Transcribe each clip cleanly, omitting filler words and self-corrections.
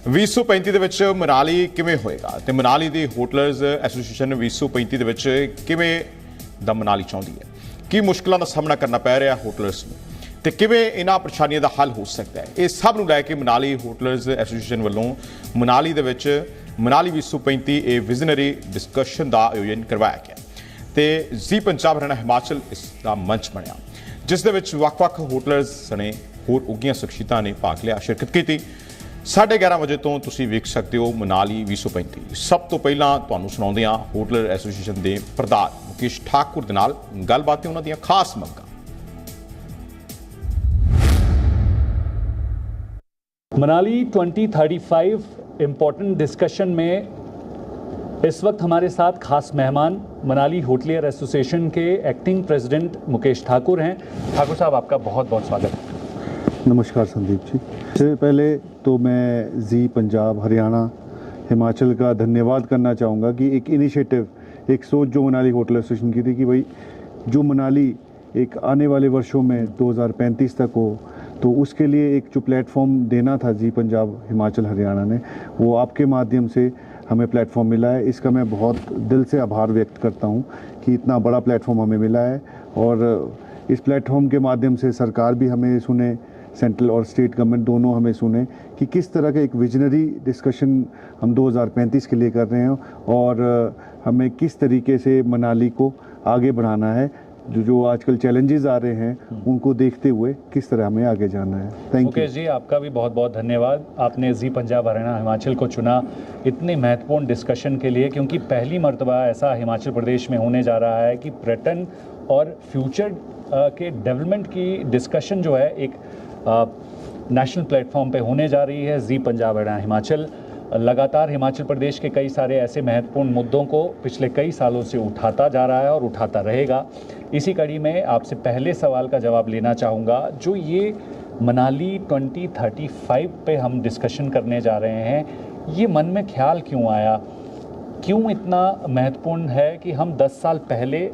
2035 ਦੇ ਵਿੱਚ ਮਨਾਲੀ ਕਿਵੇਂ ਹੋਏਗਾ ਤੇ ਮਨਾਲੀ ਦੀ ਹੋਟਲਰਸ ਐਸੋਸੀਏਸ਼ਨ 2035 ਦੇ ਵਿੱਚ ਕਿਵੇਂ ਦਾ ਮਨਾਲੀ ਚਾਹੁੰਦੀ ਹੈ, ਕੀ ਮੁਸ਼ਕਲਾਂ ਦਾ ਸਾਹਮਣਾ ਕਰਨਾ ਪੈ ਰਿਹਾ ਹੋਟਲਰਸ ਨੂੰ ਤੇ ਕਿਵੇਂ ਇਹਨਾਂ ਪਰੇਸ਼ਾਨੀਆਂ ਦਾ ਹੱਲ ਹੋ ਸਕਦਾ ਹੈ, ਇਹ ਸਭ ਨੂੰ ਲੈ ਕੇ ਮਨਾਲੀ ਹੋਟਲਰਸ ਐਸੋਸੀਏਸ਼ਨ ਵੱਲੋਂ ਮਨਾਲੀ ਦੇ ਵਿੱਚ ਮਨਾਲੀ 2035 ਇਹ ਵਿਜ਼ਨਰੀ ਡਿਸਕਸ਼ਨ ਦਾ ਆਯੋਜਨ ਕਰਵਾਇਆ ਗਿਆ ਤੇ ਜ਼ੀ ਪੰਜਾਬ ਹਰਿਆਣਾ ਹਿਮਾਚਲ ਇਸ ਦਾ ਮੰਚ ਬਣਿਆ, ਜਿਸ ਦੇ ਵਿੱਚ ਵੱਖ-ਵੱਖ ਹੋਟਲਰਸ ਸਣੇ ਹੋਰ ਉੱਘੀਆਂ ਸ਼ਖਸੀਅਤਾਂ ਨੇ ਭਾਗ ਲਿਆ, ਸ਼ਿਰਕਤ ਕੀਤੀ। 11:30 ਵਜੇ ਤੋਂ ਤੁਸੀਂ ਵੇਖ ਸਕਦੇ ਹੋ ਮਨਾਲੀ 2035। ਸਭ ਤੋਂ ਪਹਿਲਾਂ ਤੁਹਾਨੂੰ ਸੁਣਾਉਂਦੇ ਹਾਂ ਹੋਟਲਰ ਐਸੋਸੀਏਸ਼ਨ ਦੇ ਪ੍ਰਧਾਨ ਮੁਕੇਸ਼ ਠਾਕੁਰ ਦੇ ਨਾਲ ਗੱਲਬਾਤ ਤੇ ਉਹਨਾਂ ਦੀਆਂ ਖਾਸ ਮੰਗਾਂ। मनाली 2035 इम्पोर्टेंट डिस्कशन में इस वक्त हमारे साथ खास मेहमान मनाली होटलियर एसोसिएशन के एक्टिंग प्रेसिडेंट मुकेश ठाकुर हैं। ठाकुर साहब, आपका बहुत बहुत स्वागत है। नमस्कार संदीप जी। सबसे पहले तो मैं जी पंजाब हरियाणा हिमाचल का धन्यवाद करना चाहूँगा कि एक इनिशिएटिव, एक सोच जो मनाली होटल एसोसिएशन की थी कि भाई जो मनाली एक आने वाले वर्षों में 2035 तक हो, तो उसके लिए एक जो प्लेटफॉर्म देना था जी पंजाब हिमाचल हरियाणा ने, वो आपके माध्यम से हमें प्लेटफॉर्म मिला है। इसका मैं बहुत दिल से आभार व्यक्त करता हूँ कि इतना बड़ा प्लेटफॉर्म हमें मिला है और इस प्लेटफॉर्म के माध्यम से सरकार भी हमें सुने, सेंट्रल और स्टेट गवर्नमेंट दोनों हमें सुने कि किस तरह का एक विजनरी डिस्कशन हम 2035 के लिए कर रहे हैं और हमें किस तरीके से मनाली को आगे बढ़ाना है। जो आजकल चैलेंजेस आ रहे हैं उनको देखते हुए किस तरह हमें आगे जाना है। थैंक यू मुकेश जी, आपका भी बहुत बहुत धन्यवाद। आपने जी पंजाब हरियाणा हिमाचल को चुना इतने महत्वपूर्ण डिस्कशन के लिए, क्योंकि पहली मर्तबा ऐसा हिमाचल प्रदेश में होने जा रहा है कि पर्यटन और फ्यूचर के डेवलपमेंट की डिस्कशन जो है एक नेशनल प्लेटफॉर्म पे होने जा रही है। जी पंजाब हरियाणा हिमाचल लगातार हिमाचल प्रदेश के कई सारे ऐसे महत्वपूर्ण मुद्दों को पिछले कई सालों से उठाता जा रहा है और उठाता रहेगा। इसी कड़ी में आपसे पहले सवाल का जवाब लेना चाहूँगा। जो ये मनाली 2035 पे हम डिस्कशन करने जा रहे हैं, ये मन में ख्याल क्यों आया, क्यों इतना महत्वपूर्ण है कि हम 10 साल पहले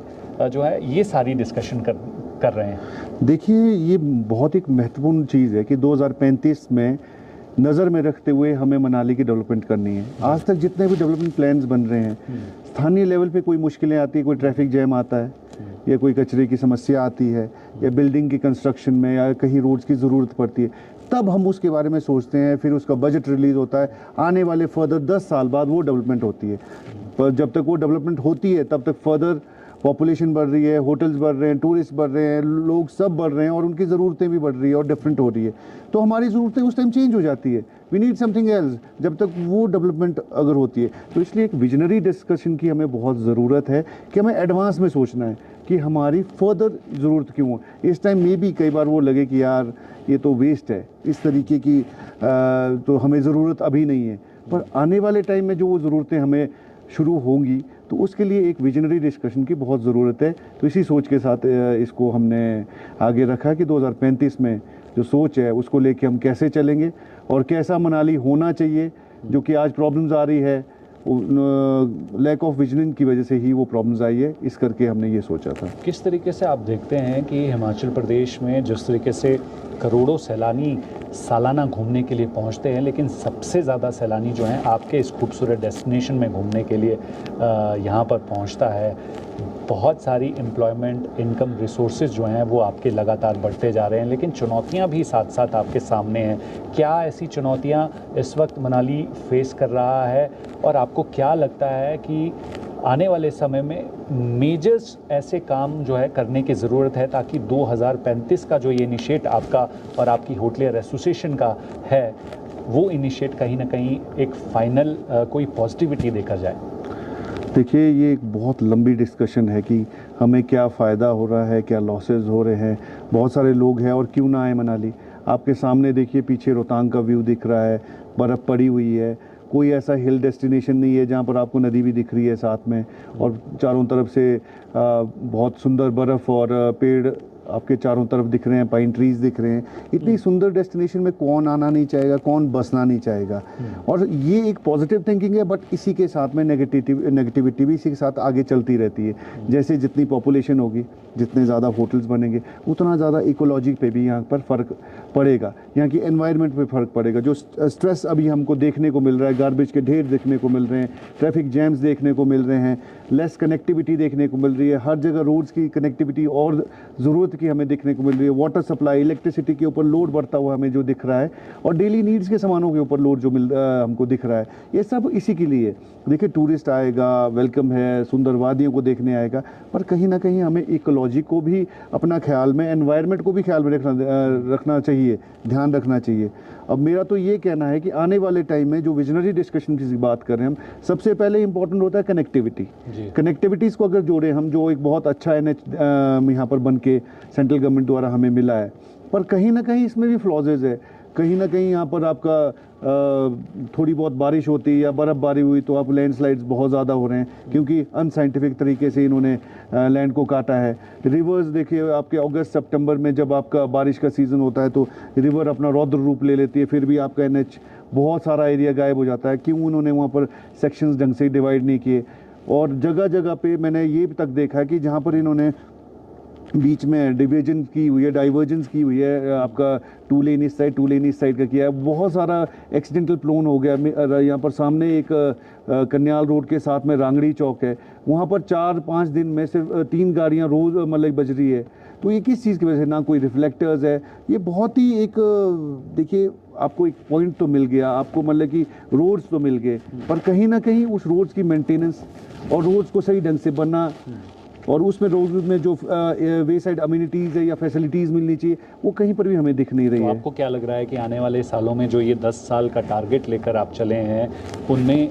जो है ये सारी डिस्कशन कर रहे हैं? देखिए, ये बहुत एक महत्वपूर्ण चीज़ है कि 2035 में नज़र में रखते हुए हमें मनाली की डेवलपमेंट करनी है। आज तक जितने भी डेवलपमेंट प्लान्स बन रहे हैं, स्थानीय लेवल पे कोई मुश्किलें आती है, कोई ट्रैफिक जैम आता है या कोई कचरे की समस्या आती है या बिल्डिंग की कंस्ट्रक्शन में या कहीं रोड्स की ज़रूरत पड़ती है, तब हम उसके बारे में सोचते हैं। फिर उसका बजट रिलीज़ होता है, आने वाले फर्दर 10 साल बाद वो डेवलपमेंट होती है। पर जब तक वो डेवलपमेंट होती है तब तक फर्दर पॉपुलेशन बढ़ रही है, होटल्स बढ़ रहे हैं, टूरिस्ट बढ़ रहे हैं, लोग सब बढ़ रहे हैं और उनकी ज़रूरतें भी बढ़ रही है और डिफरेंट हो रही है। तो हमारी ज़रूरतें उस टाइम चेंज हो जाती है। वी नीड समथिंग एल्स जब तक वो डेवलपमेंट अगर होती है। तो इसलिए एक विजनरी डिस्कशन की हमें बहुत ज़रूरत है कि हमें एडवांस में सोचना है कि हमारी फर्दर ज़रूरत क्यों है। इस टाइम में भी कई बार वो लगे कि यार ये तो वेस्ट है, इस तरीके की तो हमें ज़रूरत अभी नहीं है, पर आने वाले टाइम में जो वो ज़रूरतें हमें शुरू होंगी तो उसके लिए एक विजनरी डिस्कशन की बहुत ज़रूरत है। तो इसी सोच के साथ इसको हमने आगे रखा कि 2035 में जो सोच है उसको लेके हम कैसे चलेंगे और कैसा मनाली होना चाहिए। जो कि आज प्रॉब्लम्स आ रही है, लैक ऑफ विजनिंग की वजह से ही वो प्रॉब्लम्स आई है, इस करके हमने ये सोचा था। किस तरीके से आप देखते हैं कि हिमाचल प्रदेश में जिस तरीके से करोड़ों सैलानी सालाना घूमने के लिए पहुंचते हैं, लेकिन सबसे ज़्यादा सैलानी जो हैं आपके इस खूबसूरत डेस्टिनेशन में घूमने के लिए यहाँ पर पहुंचता है, बहुत सारी एम्प्लॉयमेंट इनकम रिसोर्सेज जो हैं वो आपके लगातार बढ़ते जा रहे हैं, लेकिन चुनौतियाँ भी साथ साथ आपके सामने हैं। क्या ऐसी चुनौतियाँ इस वक्त मनाली फेस कर रहा है और आपको क्या लगता है कि आने वाले समय में मेजर्स ऐसे काम जो है करने की ज़रूरत है ताकि 2035 का जो ये इनिशिएट आपका और आपकी होटलियर एसोसिएशन का है, वो इनिशिएट कहीं ना कहीं एक फाइनल कोई पॉजिटिविटी देखा जाए? देखिए, ये एक बहुत लंबी डिस्कशन है कि हमें क्या फ़ायदा हो रहा है, क्या लॉसेस हो रहे हैं, बहुत सारे लोग हैं और क्यों ना आए मनाली। आपके सामने देखिए, पीछे रोहतांग का व्यू दिख रहा है, बर्फ़ पड़ी हुई है, कोई ऐसा हिल डेस्टिनेशन नहीं है जहाँ पर आपको नदी भी दिख रही है साथ में और चारों तरफ से बहुत सुंदर बर्फ़ और पेड़ आपके चारों तरफ दिख रहे हैं, पाइन ट्रीज दिख रहे हैं। इतनी सुंदर डेस्टिनेशन में कौन आना नहीं चाहेगा, कौन बसना नहीं चाहेगा। और ये एक पॉजिटिव थिंकिंग है, बट इसी के साथ में नेगेटिविटी भी इसी के साथ आगे चलती रहती है। जैसे जितनी पॉपुलेशन होगी, जितने ज़्यादा होटल्स बनेंगे, उतना ज़्यादा इकोलॉजी पे भी यहाँ पर फ़र्क पड़ेगा, यहाँ की एनवायरनमेंट पे फ़र्क पड़ेगा। जो स्ट्रेस अभी हमको देखने को मिल रहा है, गार्बेज के ढेर देखने को मिल रहे हैं, ट्रैफिक जैम्स देखने को मिल रहे हैं, लेस कनेक्टिविटी देखने को मिल रही है, हर जगह रोड्स की कनेक्टिविटी और ज़रूरत की हमें देखने को मिल रही है, वाटर सप्लाई, इलेक्ट्रिसिटी के ऊपर लोड बढ़ता हुआ हमें जो दिख रहा है, और डेली नीड्स के सामानों के ऊपर लोड जो हमको दिख रहा है, ये सब इसी के लिए। देखिए, टूरिस्ट आएगा, वेलकम है, सुंदर वादियों को देखने आएगा, पर कहीं ना कहीं हमें इकोलॉजी को भी अपना ख्याल में, एनवायरनमेंट को भी ख्याल में रखना चाहिए, ध्यान रखना चाहिए। अब मेरा तो ये कहना है कि आने वाले टाइम में जो विजनरी डिस्कशन की बात कर रहे हैं हम, सबसे पहले इंपॉर्टेंट होता है कनेक्टिविटी। कनेक्टिविटीज़ को अगर जोड़े हम, जो एक बहुत अच्छा NH यहाँ पर बन के सेंट्रल गवर्नमेंट द्वारा हमें मिला है, पर कहीं ना कहीं इसमें भी फ्लॉजेज है। कहीं ना कहीं यहाँ पर आपका थोड़ी बहुत बारिश होती है या बर्फ़बारी हुई तो आप लैंडस्लाइड्स बहुत ज़्यादा हो रहे हैं, क्योंकि अनसाइंटिफिक तरीके से इन्होंने लैंड को काटा है। रिवर्स देखिए, आपके अगस्त सितंबर में जब आपका बारिश का सीज़न होता है तो रिवर अपना रौद्र रूप ले लेती है, फिर भी आपका NH बहुत सारा एरिया गायब हो जाता है। क्यों उन्होंने वहाँ पर सेक्शंस ढंग से डिवाइड नहीं किए। और जगह जगह पे मैंने ये तक देखा है कि जहाँ पर इन्होंने बीच में डिवीजन की हुई है, डाइवर्जेंस की हुई है, आपका 2 लेन इस साइड 2 लेन इस साइड का किया है, बहुत सारा एक्सीडेंटल प्लोन हो गया। यहाँ पर सामने एक कन्याल रोड के साथ में रांगड़ी चौक है, वहाँ पर 4-5 दिन में सिर्फ 3 गाड़ियाँ रोज़ मतलब बज रही है। तो ये किस चीज़ की वजह से? ना कोई रिफ्लेक्टर्स है। ये बहुत ही एक, देखिए, आपको एक पॉइंट तो मिल गया, आपको मतलब कि रोड्स तो मिल गए, पर कहीं ना कहीं उस रोड्स की मेंटेनेंस और रोड्स को सही ढंग से बनना, और उसमें रोड में जो वे साइड अम्यूनिटीज़ है या फैसिलिटीज़ मिलनी चाहिए, वो कहीं पर भी हमें दिख नहीं रही तो है। आपको क्या लग रहा है कि आने वाले सालों में जो ये 10 साल का टारगेट लेकर आप चले हैं, उनमें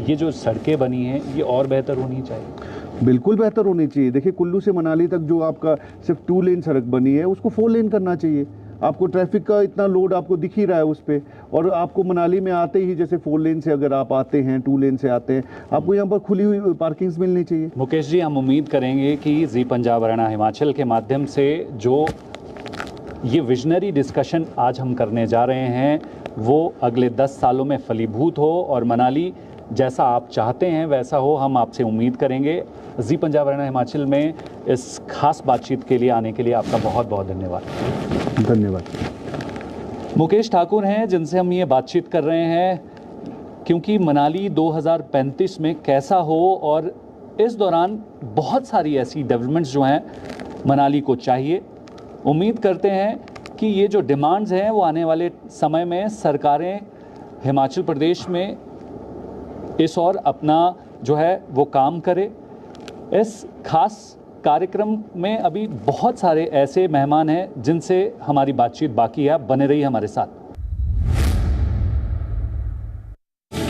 ये जो सड़कें बनी हैं ये और बेहतर होनी चाहिए? बिल्कुल बेहतर होनी चाहिए। देखिए, कुल्लू से मनाली तक जो आपका सिर्फ 2 लेन सड़क बनी है, उसको 4 लेन करना चाहिए। आपको ट्रैफिक का इतना लोड आपको दिख ही रहा है उस पर, और आपको मनाली में आते ही जैसे 4 लेन से अगर आप आते हैं, 2 लेन से आते हैं, आपको यहाँ पर खुली हुई पार्किंग्स मिलनी चाहिए। मुकेश जी, हम उम्मीद करेंगे कि जी पंजाब हरियाणा हिमाचल के माध्यम से जो ये विजनरी डिस्कशन आज हम करने जा रहे हैं वो अगले 10 सालों में फलीभूत हो और मनाली जैसा आप चाहते हैं वैसा हो, हम आपसे उम्मीद करेंगे। जी पंजाब हरियाणा हिमाचल में इस खास बातचीत के लिए आने के लिए आपका बहुत बहुत धन्यवाद। धन्यवाद। मुकेश ठाकुर हैं जिनसे हम ये बातचीत कर रहे हैं, क्योंकि मनाली 2035 में कैसा हो, और इस दौरान बहुत सारी ऐसी डेवलपमेंट्स जो हैं मनाली को चाहिए। उम्मीद करते हैं कि ये जो डिमांड्स हैं वो आने वाले समय में सरकारें हिमाचल प्रदेश में इस और अपना जो है वो काम करे। इस खास कार्यक्रम में अभी बहुत सारे ऐसे मेहमान हैं जिनसे हमारी बातचीत बाकी है। बने रहिए हमारे साथ।